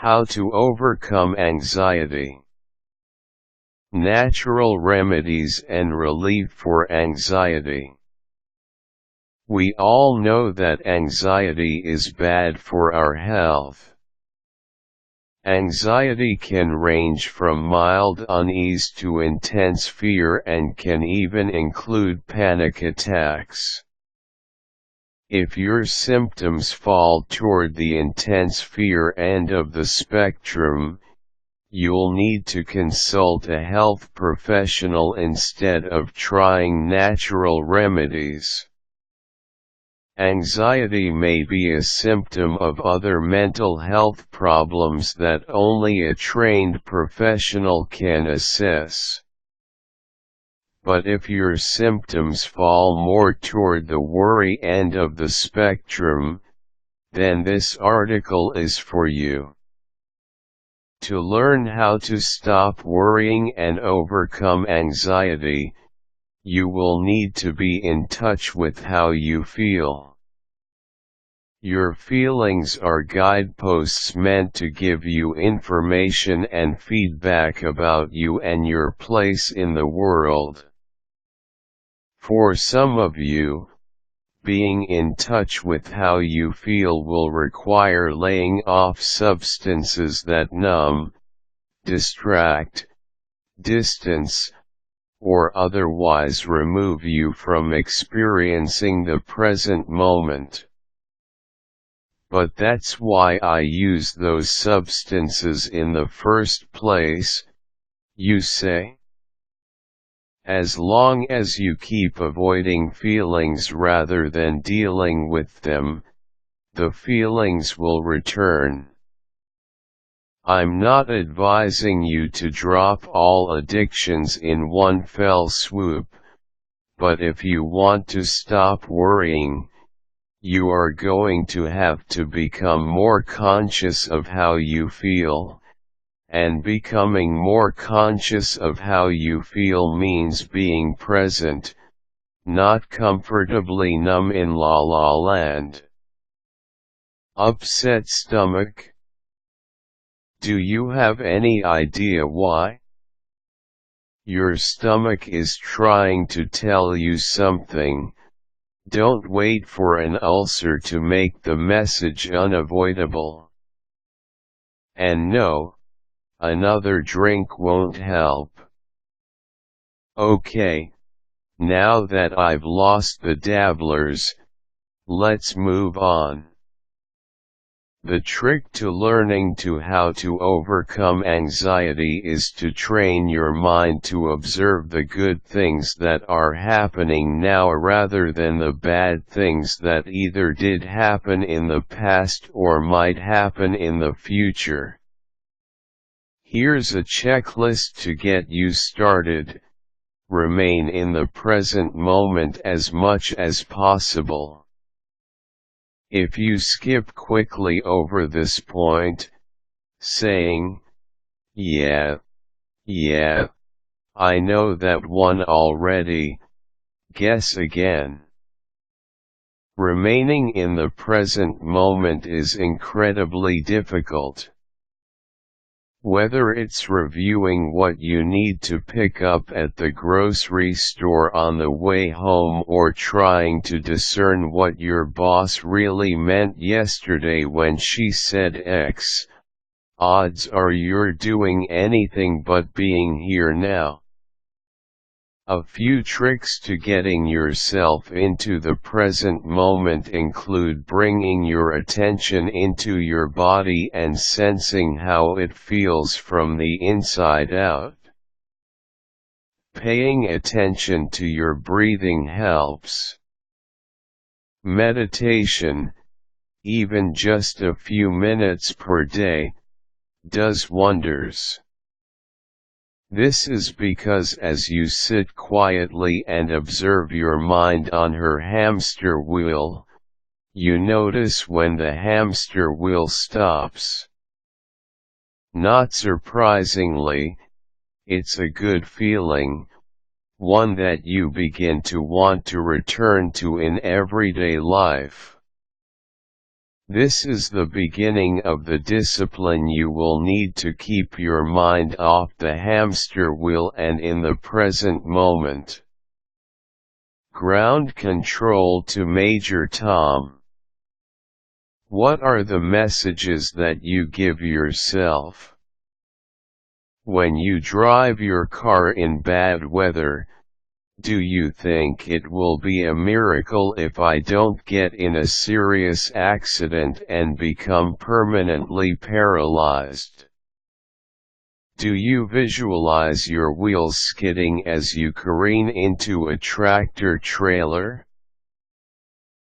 How to overcome anxiety. Natural remedies and relief for anxiety. We all know that anxiety is bad for our health. Anxiety can range from mild unease to intense fear and can even include panic attacks. If your symptoms fall toward the intense fear end of the spectrum, you'll need to consult a health professional instead of trying natural remedies. Anxiety may be a symptom of other mental health problems that only a trained professional can assess. But if your symptoms fall more toward the worry end of the spectrum, then this article is for you. To learn how to stop worrying and overcome anxiety, you will need to be in touch with how you feel. Your feelings are guideposts meant to give you information and feedback about you and your place in the world. For some of you, being in touch with how you feel will require laying off substances that numb, distract, distance, or otherwise remove you from experiencing the present moment. But that's why I use those substances in the first place, you say? As long as you keep avoiding feelings rather than dealing with them, the feelings will return. I'm not advising you to drop all addictions in one fell swoop, but if you want to stop worrying, you are going to have to become more conscious of how you feel, and becoming more conscious of how you feel means being present, not comfortably numb in la la land. Upset stomach? Do you have any idea why? Your stomach is trying to tell you something. Don't wait for an ulcer to make the message unavoidable. And no, another drink won't help. Okay, now that I've lost the dabblers, let's move on. The trick to learning how to overcome anxiety is to train your mind to observe the good things that are happening now rather than the bad things that either did happen in the past or might happen in the future. Here's a checklist to get you started. Remain in the present moment as much as possible. If you skip quickly over this point, saying, yeah, I know that one already, guess again. Remaining in the present moment is incredibly difficult. Whether it's reviewing what you need to pick up at the grocery store on the way home or trying to discern what your boss really meant yesterday when she said X, odds are you're doing anything but being here now. A few tricks to getting yourself into the present moment include bringing your attention into your body and sensing how it feels from the inside out. Paying attention to your breathing helps. Meditation, even just a few minutes per day, does wonders. This is because as you sit quietly and observe your mind on her hamster wheel, you notice when the hamster wheel stops. Not surprisingly, it's a good feeling, one that you begin to want to return to in everyday life. This is the beginning of the discipline you will need to keep your mind off the hamster wheel and in the present moment. Ground control to Major Tom. What are the messages that you give yourself? When you drive your car in bad weather, do you think it will be a miracle if I don't get in a serious accident and become permanently paralyzed? Do you visualize your wheels skidding as you careen into a tractor trailer?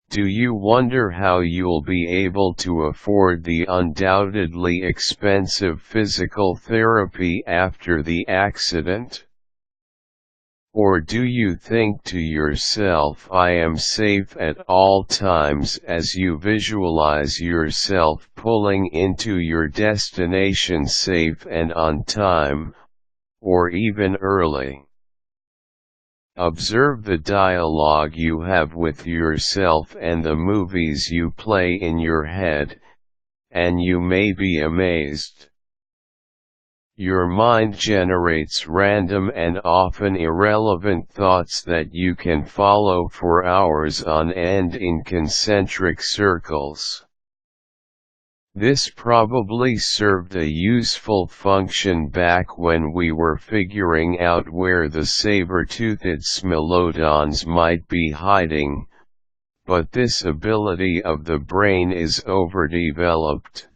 Do you wonder how you'll be able to afford the undoubtedly expensive physical therapy after the accident? Or do you think to yourself, I am safe at all times, as you visualize yourself pulling into your destination safe and on time, or even early? Observe the dialogue you have with yourself and the movies you play in your head, and you may be amazed. Your mind generates random and often irrelevant thoughts that you can follow for hours on end in concentric circles. This probably served a useful function back when we were figuring out where the saber-toothed smilodons might be hiding, but this ability of the brain is overdeveloped.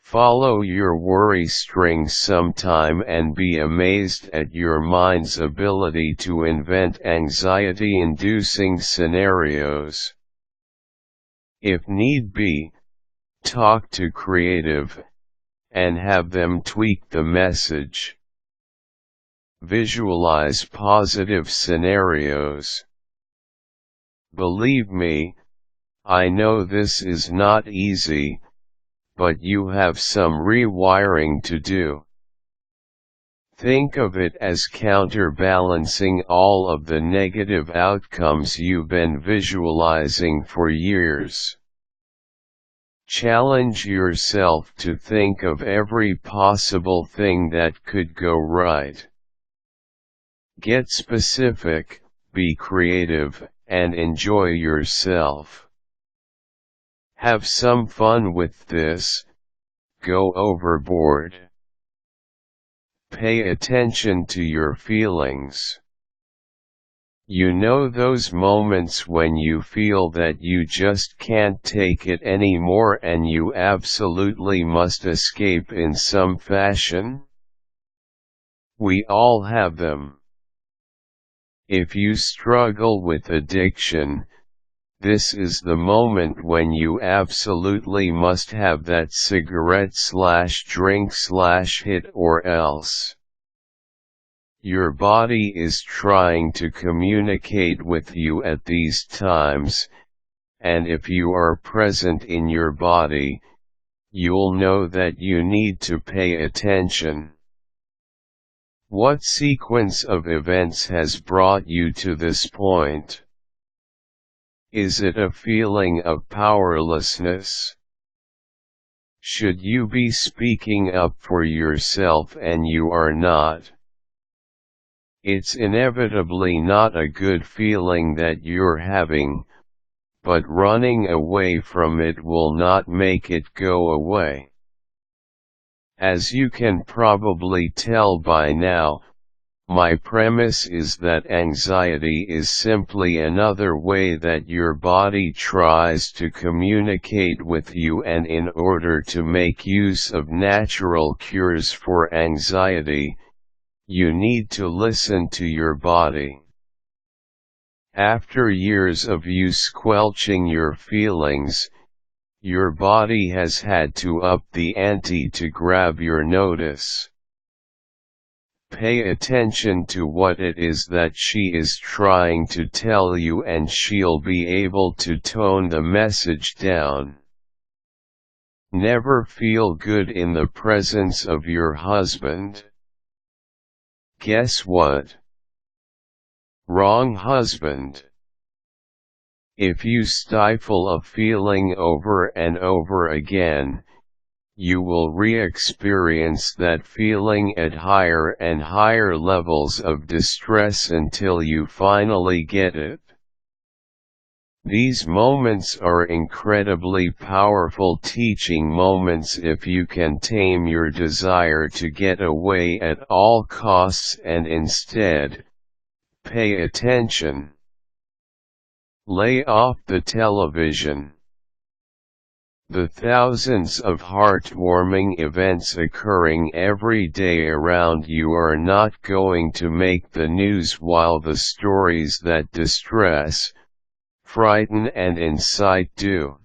Follow your worry string sometime and be amazed at your mind's ability to invent anxiety-inducing scenarios. If need be, talk to creative, and have them tweak the message. Visualize positive scenarios. Believe me, I know this is not easy, but you have some rewiring to do. Think of it as counterbalancing all of the negative outcomes you've been visualizing for years. Challenge yourself to think of every possible thing that could go right. Get specific, be creative, and enjoy yourself. Have some fun with this. Go overboard. Pay attention to your feelings. You know those moments when you feel that you just can't take it anymore and you absolutely must escape in some fashion? We all have them. If you struggle with addiction, this is the moment when you absolutely must have that cigarette/drink/hit or else. Your body is trying to communicate with you at these times, and if you are present in your body, you'll know that you need to pay attention. What sequence of events has brought you to this point? Is it a feeling of powerlessness? Should you be speaking up for yourself and you are not? It's inevitably not a good feeling that you're having, but running away from it will not make it go away. As you can probably tell by now, my premise is that anxiety is simply another way that your body tries to communicate with you, and in order to make use of natural cures for anxiety, you need to listen to your body. After years of you squelching your feelings, your body has had to up the ante to grab your notice. Pay attention to what it is that she is trying to tell you, and she'll be able to tone the message down. Never feel good in the presence of your husband. Guess what? Wrong husband. If you stifle a feeling over and over again, you will re-experience that feeling at higher and higher levels of distress until you finally get it. These moments are incredibly powerful teaching moments if you can tame your desire to get away at all costs and instead, pay attention. Lay off the television. The thousands of heartwarming events occurring every day around you are not going to make the news, while the stories that distress, frighten and incite do.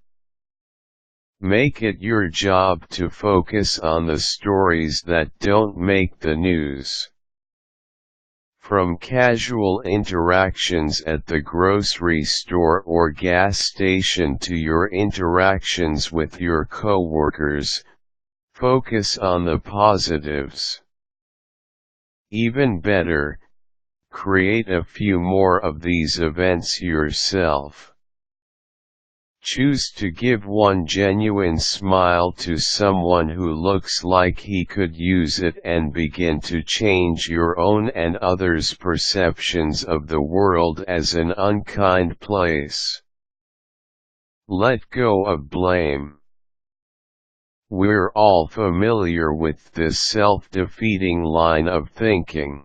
Make it your job to focus on the stories that don't make the news. From casual interactions at the grocery store or gas station to your interactions with your coworkers, focus on the positives. Even better, create a few more of these events yourself. Choose to give one genuine smile to someone who looks like he could use it and begin to change your own and others' perceptions of the world as an unkind place. Let go of blame. We're all familiar with this self-defeating line of thinking.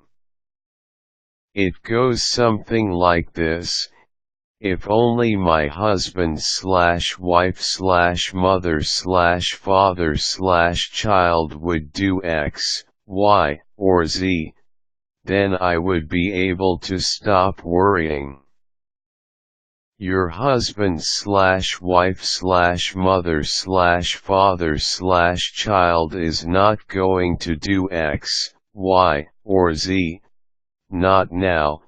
It goes something like this: if only my husband/wife/mother/father/child would do X, Y, or Z, then I would be able to stop worrying. Your husband/wife/mother/father/child is not going to do X, Y, or Z, not now,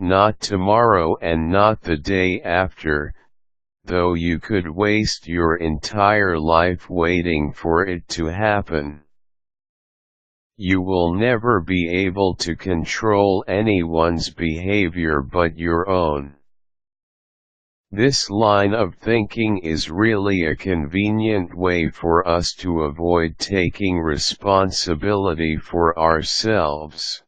not tomorrow and not the day after, though you could waste your entire life waiting for it to happen. You will never be able to control anyone's behavior but your own. This line of thinking is really a convenient way for us to avoid taking responsibility for ourselves.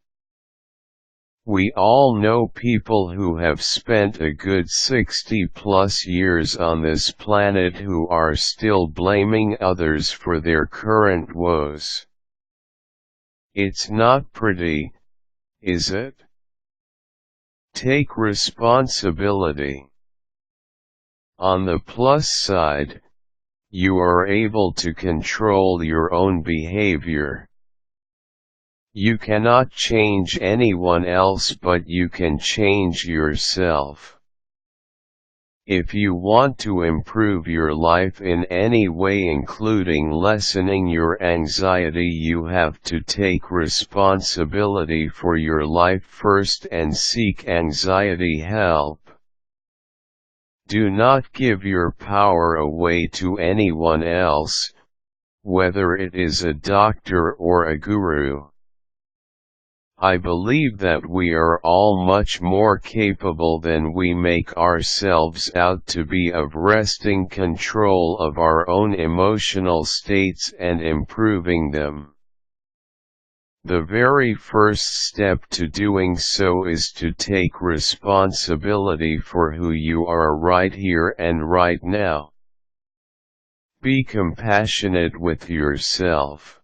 We all know people who have spent a good 60+ years on this planet who are still blaming others for their current woes. It's not pretty, is it? Take responsibility. On the plus side, you are able to control your own behavior. You cannot change anyone else, but you can change yourself. If you want to improve your life in any way, including lessening your anxiety, you have to take responsibility for your life first and seek anxiety help. Do not give your power away to anyone else, whether it is a doctor or a guru. I believe that we are all much more capable than we make ourselves out to be of wresting control of our own emotional states and improving them. The very first step to doing so is to take responsibility for who you are right here and right now. Be compassionate with yourself.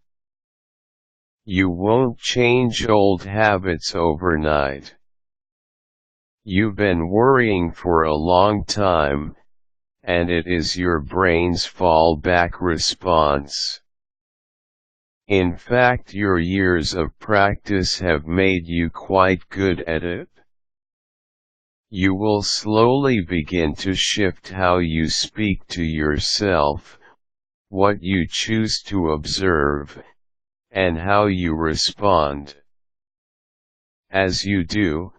You won't change old habits overnight. You've been worrying for a long time, and it is your brain's fallback response. In fact, your years of practice have made you quite good at it. You will slowly begin to shift how you speak to yourself, what you choose to observe, and how you respond. As you do,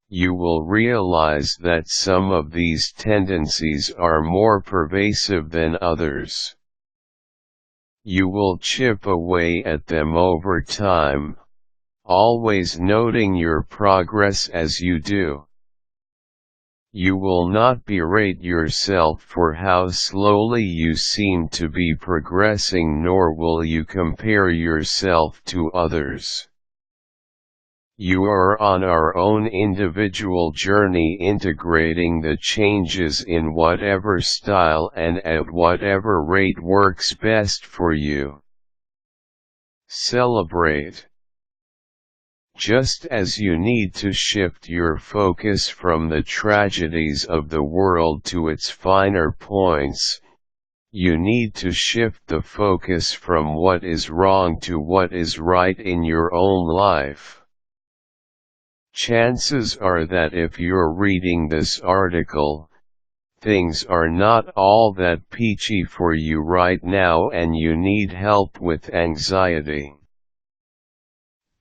you will realize that some of these tendencies are more pervasive than others. You will chip away at them over time, always noting your progress as you do. You will not berate yourself for how slowly you seem to be progressing, nor will you compare yourself to others. You are on our own individual journey, integrating the changes in whatever style and at whatever rate works best for you. Celebrate. Just as you need to shift your focus from the tragedies of the world to its finer points, you need to shift the focus from what is wrong to what is right in your own life. Chances are that if you're reading this article, things are not all that peachy for you right now and you need help with anxiety.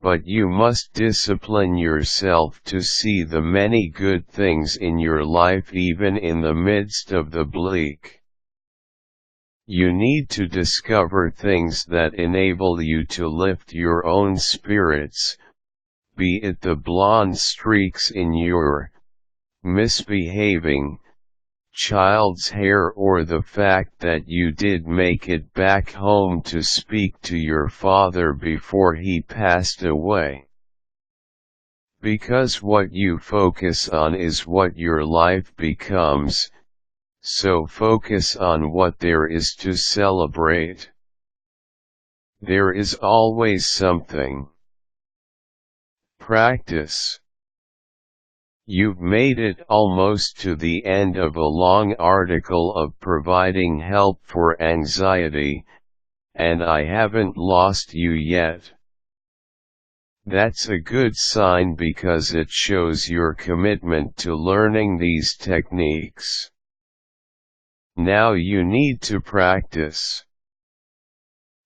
But you must discipline yourself to see the many good things in your life even in the midst of the bleak. You need to discover things that enable you to lift your own spirits, be it the blonde streaks in your misbehaving child's hair or the fact that you did make it back home to speak to your father before he passed away. Because what you focus on is what your life becomes, so focus on what there is to celebrate. There is always something. Practice. You've made it almost to the end of a long article of providing help for anxiety, and I haven't lost you yet. That's a good sign because it shows your commitment to learning these techniques. Now you need to practice.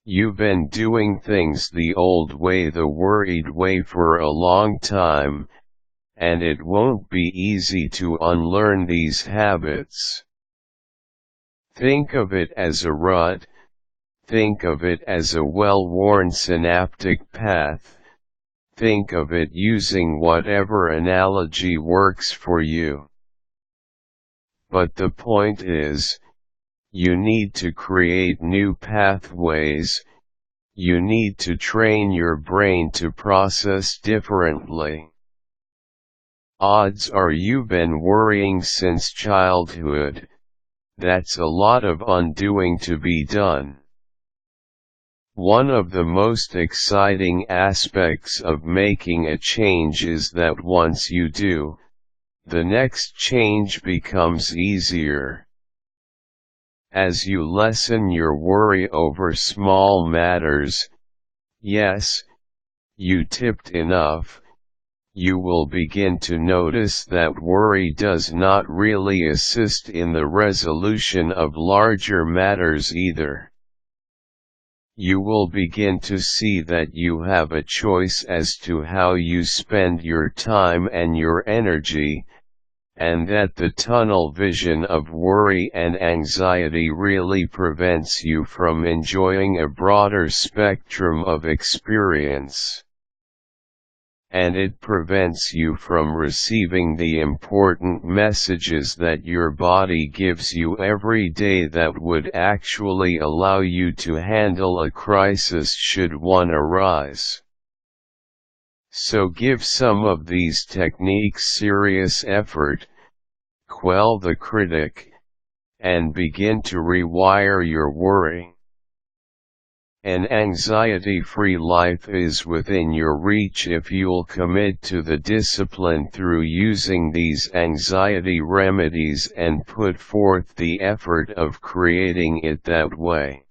You've been doing things the old way, the worried way, for a long time, and it won't be easy to unlearn these habits. Think of it as a rut, think of it as a well-worn synaptic path, think of it using whatever analogy works for you. But the point is, you need to create new pathways, you need to train your brain to process differently. Odds are you've been worrying since childhood. That's a lot of undoing to be done. One of the most exciting aspects of making a change is that once you do, the next change becomes easier. As you lessen your worry over small matters, yes, you tipped enough, you will begin to notice that worry does not really assist in the resolution of larger matters either. You will begin to see that you have a choice as to how you spend your time and your energy, and that the tunnel vision of worry and anxiety really prevents you from enjoying a broader spectrum of experience. And it prevents you from receiving the important messages that your body gives you every day that would actually allow you to handle a crisis should one arise. So give some of these techniques serious effort, quell the critic, and begin to rewire your worry. An anxiety-free life is within your reach if you'll commit to the discipline through using these anxiety remedies and put forth the effort of creating it that way.